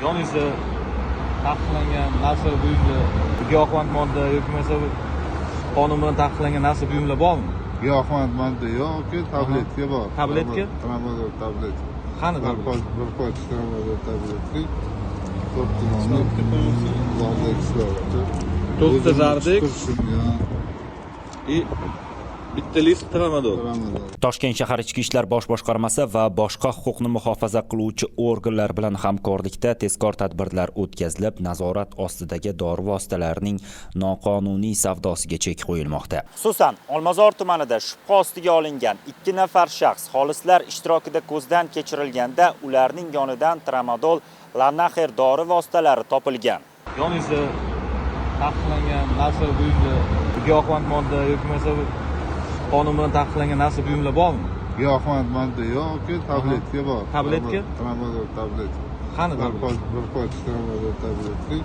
yoningizda taqiqlangan narsa buyumlar, giyohvand modda yoki bo'lmasa qonun bilan taqiqlangan narsa buyumlar bormi? Giyohvand modda yo'q, tabletka bor. Tabletka? Tramadol tabletka. Qani Bir poch tramadol tabletka. 4 zardik и bitta list tramadol. Toshkent shahar ichki ishlar bosh boshqarmasi va boshqa huquqni muhofaza qiluvchi organlar bilan hamkorlikda tezkor tadbirlar o'tkazilib, nazorat ostidagi dori vositalarining noqonuniy savdosiga chek qo'yilmoqda. Xususan, Olmazor tumanida shubha ostiga olingan 2 nafar shaxs xolislar ishtirokida ko'zdan kechirilganda ularning yonidan tramadol, lanaxer dori vositalari topilgan. Yoningizda taqiqlangan narsa buyumlar, giyohvand modda yoki bo'lmasa qonun bilan taqiqlangan narsa buyumlar bormi? Giyohvand modda yo'q, tabletka bor. Tabletka? Tramadol tabletka. Qani Bir poch tramadol tabletka.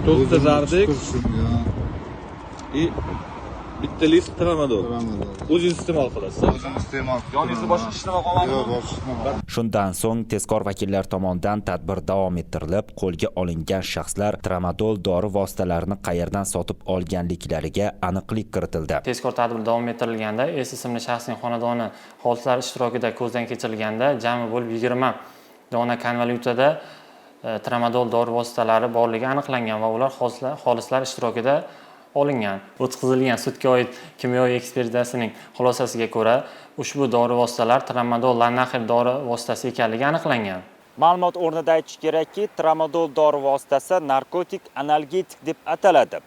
4 zardik и bitta list tramadol. O'zingiz iste'mol qilasiz? O'zim iste'mol. Yoningizda boshqa hech nima qolmadimi? Yo'q, boshqa hech nima. Shundan so'ng tezkor vakillar tomonidan tadbir davom ettirilib, qo'lga olingan shaxslar tramadol dori vositalarini qayerdan sotib olganliklariga aniqlik kiritildi. Tezkor tadbir davom ettirilganda S ismli shaxsning xonadoni xolislar ishtirokida ko'zdan kechirilganda jami bo'lib 20 dona konvolyutada tramadol dori vositalari borligi aniqlangan va ular xolislar ishtirokida olingan. O'tkazilgan sudga oid kimyoviy ekspertizasining xulosasiga ko'ra, ushbu dori vositalar tramadol, lanaxer dori vositasi ekanligi aniqlangan. Ma'lumot o'rnida aytish kerakki, tramadol dori vositasi narkotik analgetik deb ataladi.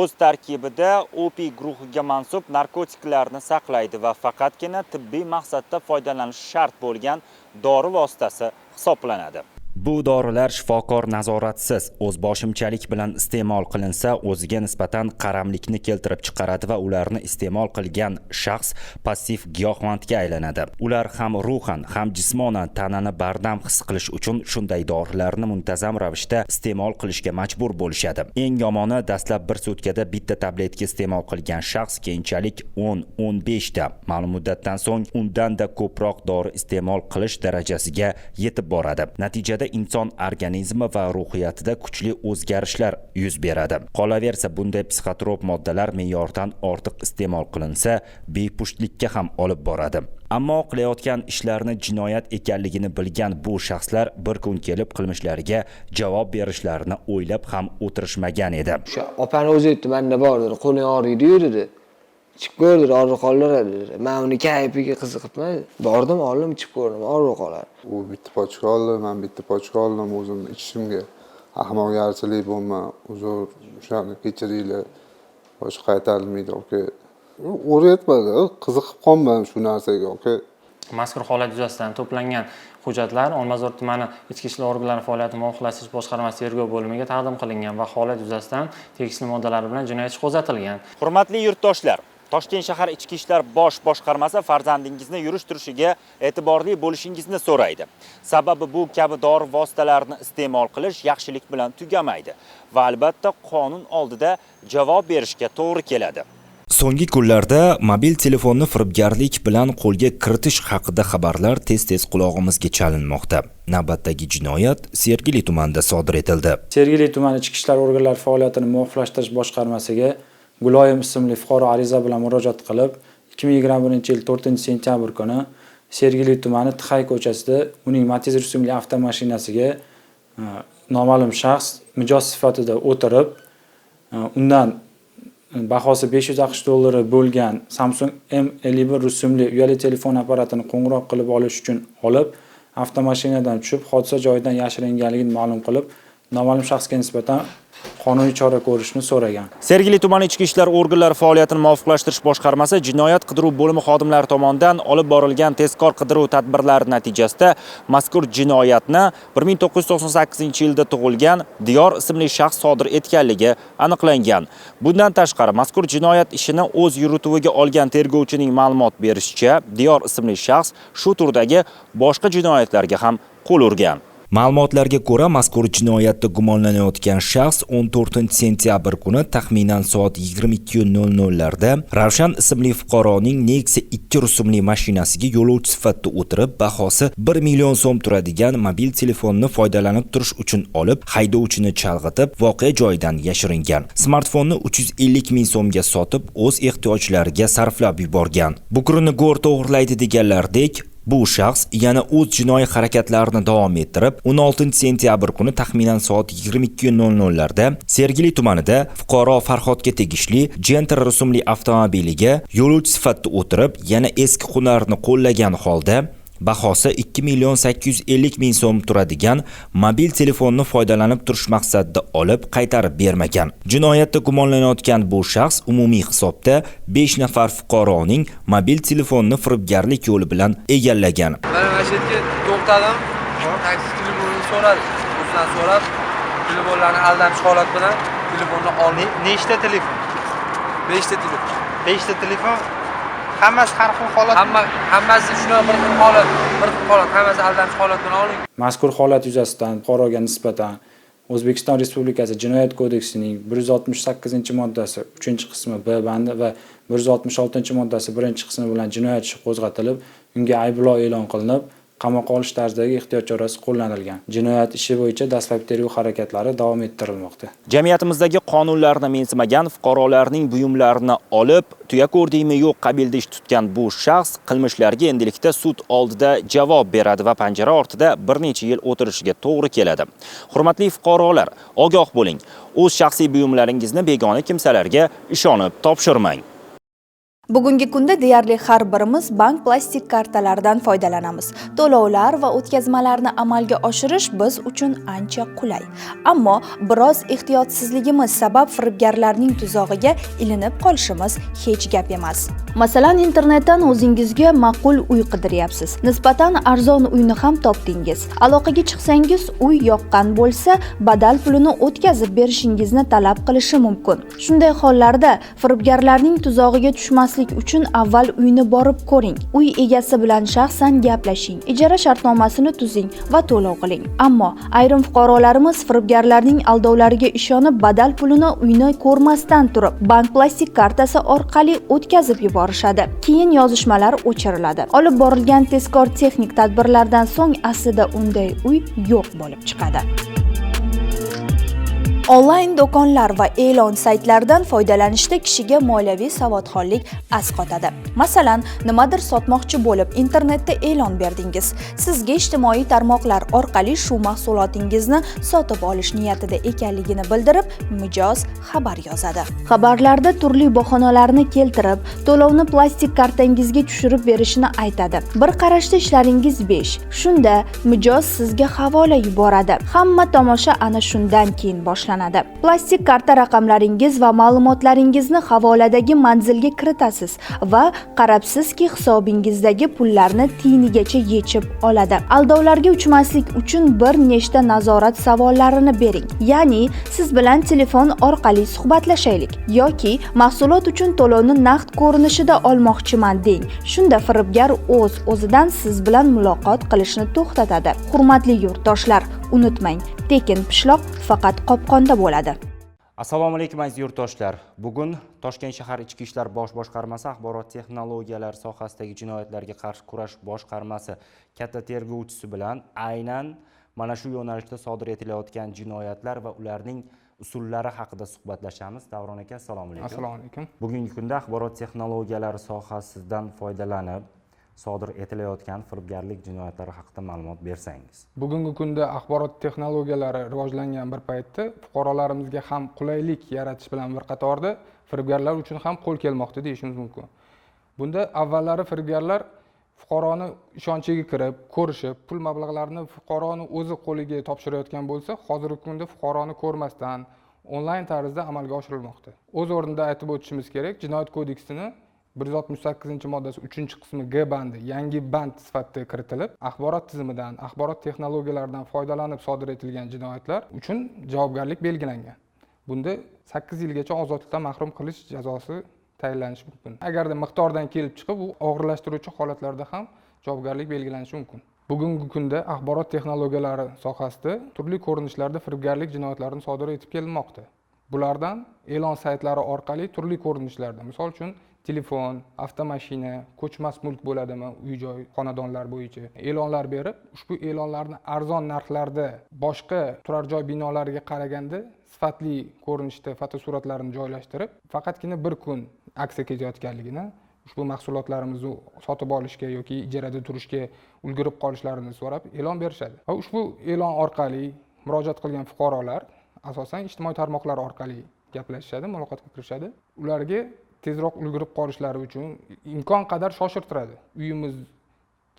O'z tarkibida opiy guruhiga mansub narkotiklarni saqlaydi va faqatgina tibbiy maqsadda foydalanish shart bo'lgan dori vositasi hisoblanadi. Bu dorilar shifokor nazораtsiz, o'zboshimchalik bilan iste'mol qilinsa, o'ziga nisbatan qaramlikni keltirib chiqaradi va ularni iste'mol qilgan shaxs passiv giyohvandga aylanadi. Ular ham ruhan, ham jismonan tanani bardam his qilish uchun shunday dorilarni muntazam ravishda iste'mol qilishga majbur bo'lishadi. Eng yomoni, dastlab bir sutkada bitta tabletka iste'mol qilgan shaxs keyinchalik 10-15 ta, ma'lum muddatdan so'ng undan-da ko'proq dori iste'mol qilish darajasiga yetib boradi. Natijada inson organizmi va ruhiyatida kuchli o'zgarishlar yuz beradi. Qolaversa, bunday psixotrop moddalar me'yordan ortiq iste'mol qilinsa, bepushtlikka ham olib boradi. Ammo qilayotgan ishlarni jinoyat ekanligini bilgan bu shaxslar bir kun kelib qilmishlariga javob berishlarini o'ylab ham o'tirishmagan edi. O'sha opani o'zi aytdi, menda bor dedi, qo'ling og'riydi dedi. Ichib ko'rdi, og'riq qoladi dedi. Men uni kayfiga qiziqibman. Bordim, oldim, ichib ko'rdim, og'riq qoladi. U bitta pochka oldi, men bitta pochka oldim, o'zim ichishimga ahmoqgarchilik bo'lma, uzr, o'shani kechiringlar. Boshqa aytolmaydi, oka. O'rgatmadi, qiziqib qolmadim shu narsaga, oka. Mazkur holat yuzasidan to'plangan hujjatlar Olmazor tumani ichki ishlar organlari faoliyatini muvofiqlashtirish boshqarmasi tergov bo'limiga taqdim qilingan va holat yuzasidan tegishli moddalar bilan jinoyat ishi qo'zg'atilgan. Hurmatli yurtdoshlar, Toshkent shahar ichki ishlar bosh boshqarmasi farzandingizni yurish-turishiga e'tiborli bo'lishingizni so'raydi. Sababi bu kabi dori vositalarini iste'mol qilish yaxshilik bilan tugamaydi va albatta qonun oldida javob berishga to'g'ri keladi. So'nggi kunlarda mobil telefonni firibgarlik bilan qo'lga kiritish haqida xabarlar tez-tez qulog'imizga chalinmoqda. Navbatdagi jinoyat Sergeli tumanida sodir etildi. Sergeli tumani ichki ishlar organlari faoliyatini muvofiqlashtirish boshqarmasiga Guloyim ismli fuqaro ariza bilan murojaat qilib, 2021-yil 4-sentyabr kuni Sergeli tumani Tixay ko'chasida uning Matiz rusumli avtomashinasiga noma'lum shaxs mijoz sifatida o'tirib, undan bahosi 500 AQSh dollari bo'lgan Samsung M51 rusumli uyali telefon apparatini qo'ng'iroq qilib olish uchun olib, avtomashinadan tushib, hodisa joyidan yashiringanligini ma'lum qilib, noma'lum shaxsga nisbatan qonuniy chora ko'rishni so'ragan. Sergeli tumani ichki ishlar organlari faoliyatini muvofiqlashtirish boshqarmasi jinoyat qidiruv bo'limi xodimlari tomonidan olib borilgan tezkor qidiruv tadbirlari natijasida mazkur jinoyatni 1998-yilda tug'ilgan Diyor ismli shaxs sodir etganligi aniqlangan. Bundan tashqari mazkur jinoyat ishini o'z yurituviga olgan tergovchining ma'lumot berishicha, Diyor ismli shaxs shu turdagi boshqa jinoyatlarga ham qo'l urgan. Ma'lumotlarga ko'ra, mazkur jinoyatda gumonlanayotgan shaxs 14-sentyabr kuni taxminan soat 22:00 larda Ravshan ismli fuqaroning Nexia 2 rusumli mashinasiga yo'lovchi sifatida o'tirib, bahosi 1 million so'm turadigan mobil telefonni foydalanib turish uchun olib, haydovchini chalg'itib, voqea joyidan yashiringan. Smartfonni 350 ming so'mga sotib, o'z ehtiyojlariga sarflab yuborgan. Bukrini go'r to'g'rilaydi deganlardek, bu shaxs yana o'z jinoiy harakatlarini davom ettirib, 16-sentyabr kuni taxminan soat 22:00 larda Sergeli tumanida fuqaro Farhodga tegishli Gentra rusumli avtomobiliga yo'lovchi sifatida o'tirib, yana eski hunarni qo'llagan holda bahosi 2 million 850 ming so'm turadigan mobil telefonni foydalanib turish maqsadida olib, qaytarib bermagan. Jinoyatda gumonlanayotgan bu shaxs umumiy hisobda 5 nafar fuqaroning mobil telefonni firibgarlik yo'li bilan egallagan. Men mana shu yerga to'xtadim, taksi telefonini so'radi. O'zidan so'rab, telefonlarni aldanish holat bilan telefonni oldi. Nechta telefon? 5 ta telefon. 5 ta telefon. Hammasi har xil holat. Hammasi shunaqa bir xil holat, hammasi aldanish holat bilan oling. Mazkur holat yuzasidan fuqaroga nisbatan O'zbekiston Respublikasi Jinoyat kodeksining 168-moddasi 3-qismi B bandi va 166-moddasi 1-qismi bilan jinoyat ishi qo'zg'atilib, unga ayblov e'lon qilinib, qamoqqa olish tarzidagi ehtiyot chorasi qo'llanilgan. Jinoyat ishi bo'yicha dastlabki tergov harakatlari davom ettirilmoqda. Jamiyatimizdagi qonunlarni mensimagan fuqarolarning buyumlarini olib, tuya ko'rdingmi yo'q qabildish tutgan bu shaxs qilmishlariga endilikda sud oldida javob beradi va panjara ortida bir necha yil o'tirishiga to'g'ri keladi. Hurmatli fuqarolar, ogoh bo'ling. O'z shaxsiy buyumlaringizni begona kimsalarga ishonib topshirmang. Bugungi kunda deyarli har birimiz bank plastik kartalaridan foydalanamiz. To'lovlar va o'tkazmalarni amalga oshirish biz uchun ancha qulay. Ammo biroz ehtiyotsizligimiz sabab firibgarlarning tuzog'iga ilinib qolishimiz hech gap emas. Masalan, internetdan o'zingizga ma'qul uy qidiryapsiz. Nisbatan arzon uyni ham topdingiz. Aloqaga chiqsangiz, uy yoqqan bo'lsa, badal pulini o'tkazib berishingizni talab qilishi mumkin. Shunday hollarda firibgarlarning tuzog'iga tushmas uchun avval uyni borib ko'ring. Uy egasi bilan shaxsan gaplashing. Ijara shartnomasini tuzing va to'lov qiling. Ammo ayrim fuqarolarimiz firibgarlarning aldovlariga ishonib, badal pulini uyni ko'rmasdan turib, bank plastik kartasi orqali o'tkazib yuborishadi. Keyin yozishmalar o'chiriladi. Olib borilgan tezkor texnik tadbirlardan so'ng aslida unday uy yo'q bo'lib chiqadi. Onlayn do'konlar va e'lon saytlaridan foydalanishda kishiga moliyaviy savodxonlik asqotadi. Masalan, nimadir sotmoqchi bo'lib, internetda e'lon berdingiz. Sizga ijtimoiy tarmoqlar orqali shu mahsulotingizni sotib olish niyatida ekanligini bildirib, mijoz xabar yozadi. Xabarlarda turli bahonalarni keltirib, to'lovni plastik kartangizga tushirib berishini aytadi. Bir qarashda ishlaringiz 5. Shunda mijoz sizga havola yuboradi. Hamma tomosha ana shundan keyin boshlanadi. Plastik karta raqamlaringiz va ma'lumotlaringizni havoladagi manzilga kiritasiz va qarabsizki, hisobingizdagi pullarni tiyinigacha yechib oladi. Aldovlarga uchmaslik uchun bir nechta nazorat savollarini bering. Ya'ni, siz bilan telefon orqali suhbatlashaylik yoki mahsulot uchun to'lovni naqd ko'rinishida olmoqchiman deng. Shunda firibgar o'zidan siz bilan muloqot qilishni to'xtatadi. Hurmatli yurtdoshlar, unutmang, tekin pishloq faqat qopqonda bo'ladi. Assalomu alaykum aziz yurtdoshlar. Bugun Toshkent shahar Ichki ishlar bosh boshqarmasi axborot texnologiyalari sohasidagi jinoyatlarga qarshi kurash boshqarmasi katta tergovchisi bilan aynan mana shu yo'nalishda sodir etilayotgan jinoyatlar va ularning usullari haqida suhbatlashamiz. Davron aka, assalomu alaykum. Assalomu alaykum. Bugungi kunda axborot texnologiyalari sohasidan foydalanib sodir etilayotgan firibgarlik jinoyatlari haqida ma'lumot bersangiz. Bugungi kunda axborot texnologiyalari rivojlangan bir paytda fuqarolarimizga ham qulaylik yaratish bilan bir qatorda firibgarlar uchun ham qo'l kelmoqda deyishimiz mumkin. Bunda avvallari firibgarlar fuqaroni ishonchiga kirib, ko'rishib, pul mablag'larini fuqaroni o'zi qo'liga topshirayotgan bo'lsa, hozirgi kunda fuqaroni ko'rmasdan onlayn tarzda amalga oshirilmoqda. O'z o'rnida aytib o'tishimiz kerak, Jinoyat kodeksining 168-moddasi 3-qismi G bandi yangi band sifatida kiritilib, axborot tizimidan, axborot texnologiyalaridan foydalanib sodir etilgan jinoyatlar uchun javobgarlik belgilangan. Bunda 8 yilgacha ozodlikdan mahrum qilish jazosi tayinlanishi mumkin. Agarda miqdordan kelib chiqib, u og'irlashtiruvchi holatlarda ham javobgarlik belgilanishi mumkin. Bugungi kunda axborot texnologiyalari sohasida turli ko'rinishlarda firibgarlik jinoyatlarini sodir etib kelinmoqda. Bulardan e'lon saytlari orqali turli ko'rinishlarda, misol uchun telefon, avtomashina, ko'chmas mulk bo'ladimi, uy-joy, xonadonlar bo'yicha e'lonlar berib, ushbu e'lonlarni arzon narxlarda boshqa turar joy binolariga qaraganda sifatli ko'rinishda fotosuratlarini joylashtirib, faqatgina bir kun aksiya ketayotganligini, ushbu mahsulotlarimizni sotib olishga yoki ijarada turishga ulgurib qolishlarini so'rab e'lon berishadi. Va ushbu e'lon orqali murojaat qilgan fuqarolar asosan ijtimoiy tarmoqlar orqali gaplashishadi, muloqotga kirishadi. Ularga tezroq ulgurib qolishlari uchun imkon qadar shoshirtiradi. Uyimiz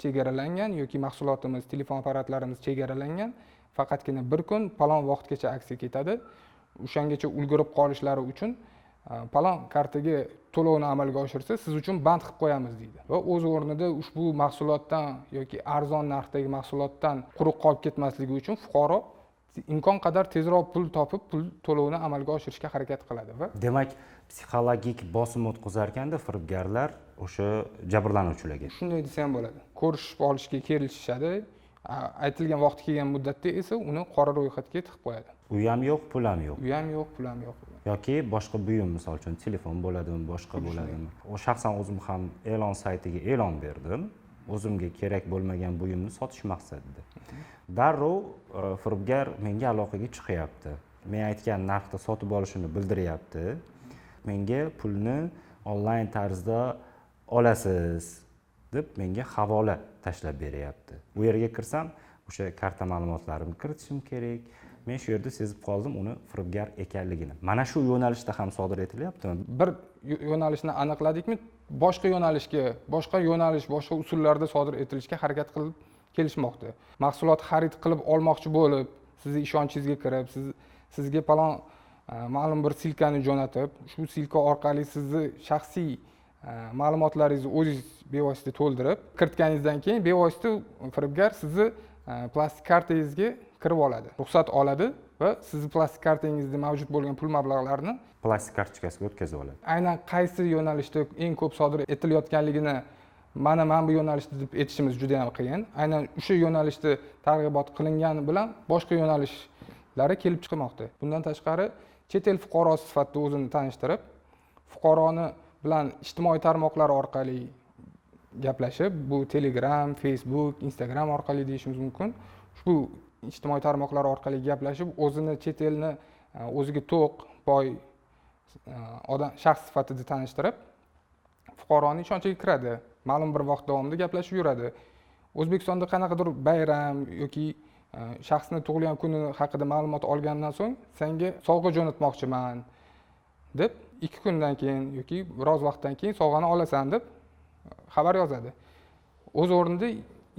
chegaralangan yoki mahsulotimiz, telefon apparatlarimiz chegaralangan, faqatgina bir kun palon vaqtgacha aksiya ketadi. O'shangacha ulgurib qolishlari uchun palon kartaga to'lovni amalga oshirsa, siz uchun band qilib qo'yamiz deydi. Va o'z o'rnida ushbu mahsulotdan yoki arzon narxdagi mahsulotdan quruq qolib ketmasligi uchun fuqaro imkon qadar tezroq pul topib, pul to'lovni amalga oshirishga harakat qiladi va Demak, psixologik bosim o'tkazarkanda firibgarlar o'sha jabrlanuvchilarga. Shunday desa ham bo'ladi. Ko'rishib olishga kelishishadi. Aytilgan vaqti kelgan muddatda esa uni qora ro'yxatga tiqib qo'yadi. U ham yo'q, pul ham yo'q. U ham yo'q, pul ham yo'q. Yoki boshqa buyum, misol uchun telefon bo'ladimi, boshqa bo'ladimi. Shaxsan o'zim ham e'lon saytiga e'lon berdim. O'zimga kerak bo'lmagan buyumni sotish maqsadida. Darrov firibgar menga aloqaga chiqyapti. Men aytgan narxda sotib olishini bildiryapti. Menga pulni onlayn tarzda olasiz deb menga havola tashlab beryapti. U yerga kirsam, o'sha karta ma'lumotlarimni kiritishim kerak. Men shu yerda sezib qoldim uni firibgar ekanligini. Mana shu yo'nalishda ham sodir etilyaptimi? Bir yo'nalishni aniqladikmi, boshqa yo'nalishga, boshqa usullarda sodir etilishga harakat qilib kelishmoqda. Mahsulot xarid qilib olmoqchi bo'lib, sizni ishonchingizga kirib, sizga palon ma'lum bir silkani jo'natib, ushbu silka orqali sizni shaxsiy ma'lumotlaringizni o'zingiz bevosita to'ldirib, kiritganingizdan keyin bevosita firibgar sizni plastik kartangizga kirib oladi, ruxsat oladi va sizni plastik kartangizda mavjud bo'lgan pul mablag'larini plastik kartochkasiga o'tkazib oladi. Aynan qaysi yo'nalishda eng ko'p sodir etilayotganligini mana bu yo'nalishda deb aytishimiz juda ham qiyin. Aynan o'sha yo'nalishda targ'ibot qilingani bilan boshqa yo'nalishlari kelib chiqmoqda. Bundan tashqari, chet el fuqarosi sifatida o'zini tanishtirib, fuqaroni bilan ijtimoiy tarmoqlar orqali gaplashib, bu Telegram, Facebook, Instagram orqali deyishimiz mumkin. Ushbu ijtimoiy tarmoqlar orqali gaplashib, o'zini chet elni o'ziga to'q, boy odam shaxs sifatida tanishtirib, fuqaroning ishonchiga kiradi. Ma'lum bir vaqt davomida gaplashib yuradi. O'zbekistonda qanaqadir bayram yoki shaxsning tug'ilgan kuni haqida ma'lumot olgandan so'ng senga sovg'a jo'natmoqchiman deb 2 kundan keyin yoki biroz vaqtdan keyin sovg'ani olasan deb xabar yozadi. O'z o'rnida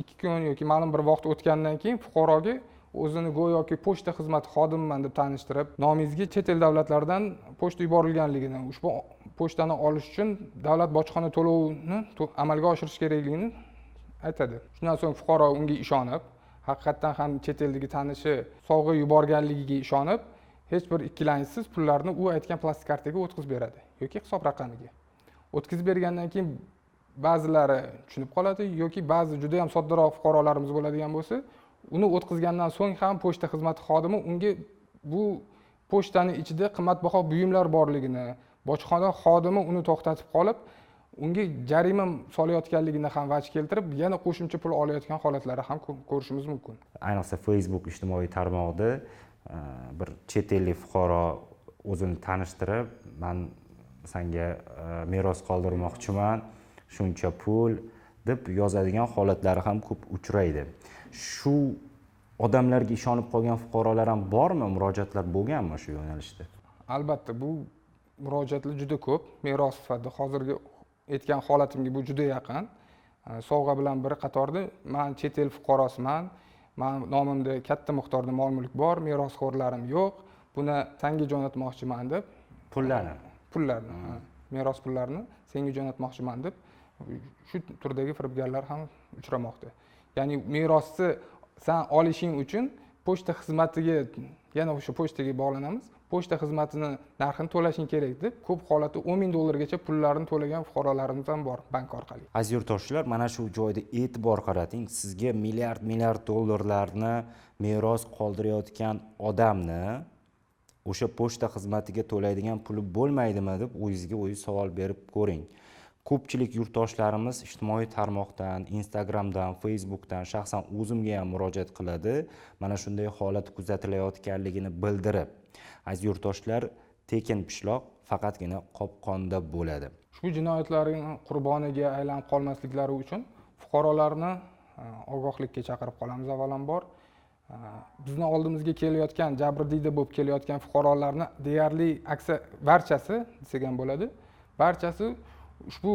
2 kun yoki ma'lum bir vaqt o'tgandan keyin fuqaroga o'zini go'yoki pochta xizmati xodimiman deb tanishtirib, nomingizga chet el davlatlaridan pochta yuborilganligini, ushbu pochtani olish uchun davlat bojxona to'lovini amalga oshirish kerakligini aytadi. Shundan so'ng fuqaro unga ishonib, haqiqatan ham chet eldagi tanishi sovg'a yuborganligiga ishonib, hech bir ikkilanishsiz pullarni u aytgan plastik kartaga o'tkazib beradi yoki hisob raqamiga. O'tkazib bergandan keyin ba'zilari tushunib qoladi yoki ba'zi juda ham soddaroq fuqarolarimiz bo'ladigan bo'lsa, uni o'tkazgandan so'ng ham pochta xizmati xodimi unga bu pochtani ichida qimmatbaho buyumlar borligini, bojxona xodimi uni to'xtatib qolib, unga jarima solayotganligini ham vaj keltirib, yana qo'shimcha pul olayotgan holatlari ham ko'rishimiz mumkin. Ayniqsa Facebook ijtimoiy tarmog'ida bir chet ellik fuqaro o'zini tanishtirib, men senga meros qoldirmoqchiman, shuncha pul deb yozadigan holatlari ham ko'p uchraydi. Shu odamlarga ishonib qolgan fuqarolar ham bormi? Murojaatlar bo'lganmi shu yo'nalishda? Albatta, bu murojaatlar juda ko'p. Meros sifatida hozirgi aytgan holatimga bu juda yaqin. Sovg'a bilan bir qatorda men chet el fuqarosiman, men nomimda katta miqdorda mol-mulk bor, merosxo'rlarim yo'q. Buni senga jo'natmoqchiman deb pullarni, meros pullarini senga jo'natmoqchiman deb shu turdagi firibgarlar ham uchramoqda. Ya'ni merosni sen olishing uchun pochta xizmatiga, yana o'sha pochtaga bog'lanamiz. Pochta xizmatini narxini to'lashing kerak deb ko'p holatda 10 ming dollargacha pullarini to'lagan fuqarolarimiz ham bor bank orqali. Aziz yurtdoshlar, mana shu joyda e'tibor qarating. Sizga milliard dollarlarni meros qoldirayotgan odamni o'sha pochta xizmatiga to'laydigan puli bo'lmaydimi deb o'zingizga o'zingiz savol berib ko'ring. Ko'pchilik yurtdoshlarimiz ijtimoiy tarmoqdan, Instagramdan, Facebookdan shaxsan o'zimga ham murojaat qiladi. Mana shunday holat kuzatilayotganligini bildirib, aziz yurtdoshlar, tekin pishloq faqatgina qopqonda bo'ladi. Shu jinoyatlarning qurboniga aylanib qolmasliklari uchun fuqarolarni ogohlikka chaqirib qolamiz avvalambor. Bizni oldimizga kelayotgan, jabrdiyda bo'lib kelayotgan fuqarolarni deyarli barchasi desak ham bo'ladi. Barchasi ushbu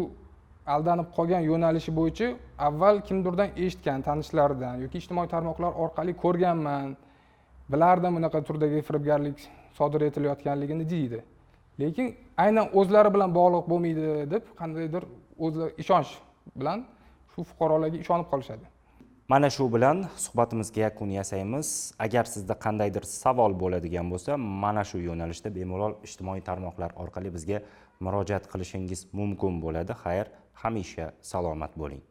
aldanib qolgan yo'nalishi bo'yicha avval kimdirdan eshitgan, tanishlaridan yoki ijtimoiy tarmoqlar orqali ko'rganman, bilardim bunaqa turdagi firibgarlik sodir etilayotganligini deydi. Lekin aynan o'zlari bilan bog'liq bo'lmaydi deb qandaydir o'zlari ishonch bilan shu fuqarolarga ishonib qolishadi. Mana shu bilan suhbatimizga yakun yasaymiz. Agar sizda qandaydir savol bo'ladigan bo'lsa, mana shu yo'nalishda bemalol ijtimoiy tarmoqlar orqali bizga murojaat qilishingiz mumkin bo'ladi. Xayr, hamisha salomat bo'ling.